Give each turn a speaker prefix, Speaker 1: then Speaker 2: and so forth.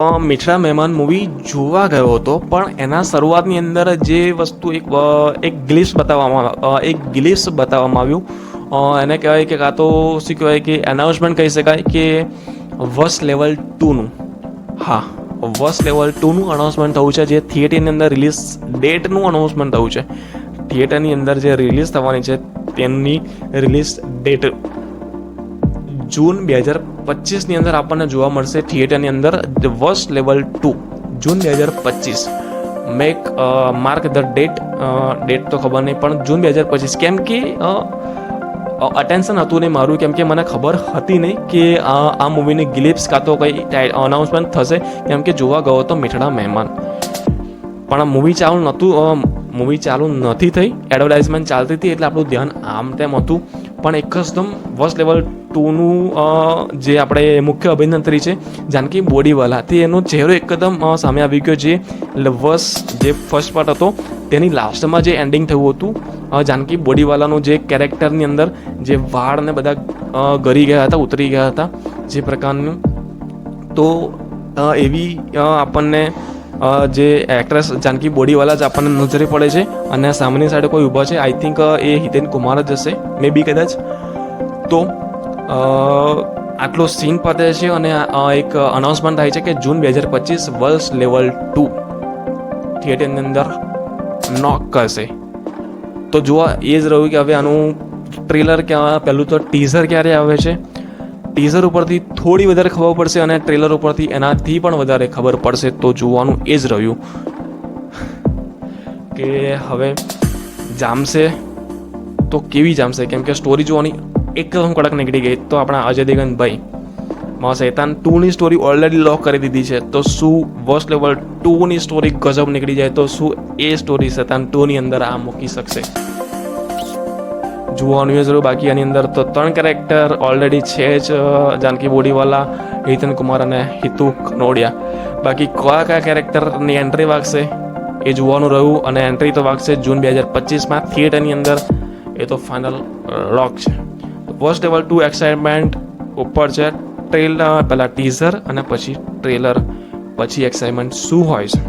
Speaker 1: મીઠડા મહેમાન મૂવી જોવા ગયો હતો, પણ એના શરૂઆતની અંદર જે વસ્તુ એક ગ્લિમ્સ બતાવવામાં આવ્યું. એને કહેવાય કે કાં તો શું કહેવાય કે એનાઉન્સમેન્ટ કહી શકાય કે વસ લેવલ 2નું, હા, વસ લેવલ 2નું અનાઉન્સમેન્ટ થયું છે, જે થિયેટરની અંદર રિલીઝ ડેટનું અનાઉન્સમેન્ટ થયું છે. થિયેટરની અંદર જે રિલીઝ થવાની છે તેની રિલીઝ ડેટ જૂન 2025ની અંદર આપણને જોવા મળશે થિયેટરની અંદર. વસ level 2 June 2025. Mark the date તો ખબર નહીં, પણ જૂન 2025. કેમ કે અટેન્શન હતું નહીં મારું, કેમ કે મને ખબર હતી નહીં કે આ મૂવીની ગ્લિપ્સ કાં તો કંઈ અનાઉન્સમેન્ટ થશે, કેમ કે જોવા ગયો હતો મીઠડા મહેમાન. પણ મૂવી ચાલુ નથી થઈ, એડવર્ટાઇઝમેન્ટ ચાલતી હતી, એટલે આપણું ધ્યાન આમ તેમ હતું. પણ એકદમ વસ લેવલ 2નું જે આપણે મુખ્ય અભિનેત્રી છે જાનકી બોડીવાલા, તે એનો ચહેરો એકદમ સામે આવી ગયો. જે ફર્સ્ટ પાર્ટ હતો તેની લાસ્ટમાં જે એન્ડિંગ થયું હતું, જાનકી બોડીવાલાનું જે કેરેક્ટરની અંદર જે વાળ ને બધા ગરી ગયા હતા, ઉતરી ગયા હતા, જે પ્રકારનું, તો એવી આપણને જે એક્ટ્રેસ જાનકી બોડીવાલા જ આપણને નજરે પડે છે. અને સામેની સાઈડે કોઈ ઊભા છે, આઈ થિંક એ હિતેન કુમાર જ હશે, મે બી કદાચ. તો આટલો સીન પતે છે અને એક અનાઉન્સમેન્ટ થાય છે કે જૂન 2025 વસ લેવલ 2 થિયેટરની અંદર નોક કરશે. તો જોવા એ જ રહ્યું કે હવે આનું ટ્રેલર પહેલું તો ટીઝર ક્યારે આવે છે. ટીઝર ઉપરથી થોડી વધારે ખબર પડશે અને ટ્રેલર ઉપરથી એનાથી પણ વધારે ખબર પડશે. તો જોવાનું એ જ રહ્યું કે હવે જામશે તો કેવી જામશે, કેમ કે સ્ટોરી જોવાની એકદમ કડક નીકળી ગઈ. તો આપણા અજય દેવગન ભાઈ શૈતાન 2ની સ્ટોરી ઓલરેડી લોક કરી દીધી છે, તો શું વસ લેવલ 2ની સ્ટોરી ગજબ નીકળી જાય તો શું એ સ્ટોરી શૈતાન 2ની અંદર આ મૂકી શકશે, જોવાનું એ જરૂર. બાકી આની અંદર તો 3 કેરેક્ટર ઓલરેડી છે જ, જાનકી બોડીવાલા, હિતેન કુમાર અને હિતુ કનોડિયા. બાકી કયા કેરેક્ટરની એન્ટ્રી વાગશે એ જોવાનું રહ્યું. અને એન્ટ્રી તો વાગશે જૂન 2025માં થિયેટરની અંદર, એ તો ફાઇનલ લોક છે. વસ લેવલ 2 એક્સાઇટમેન્ટ ઉપર છે. પહેલાં ટીઝર અને પછી ટ્રેલર, પછી એક્સાઇટમેન્ટ શું હોય છે.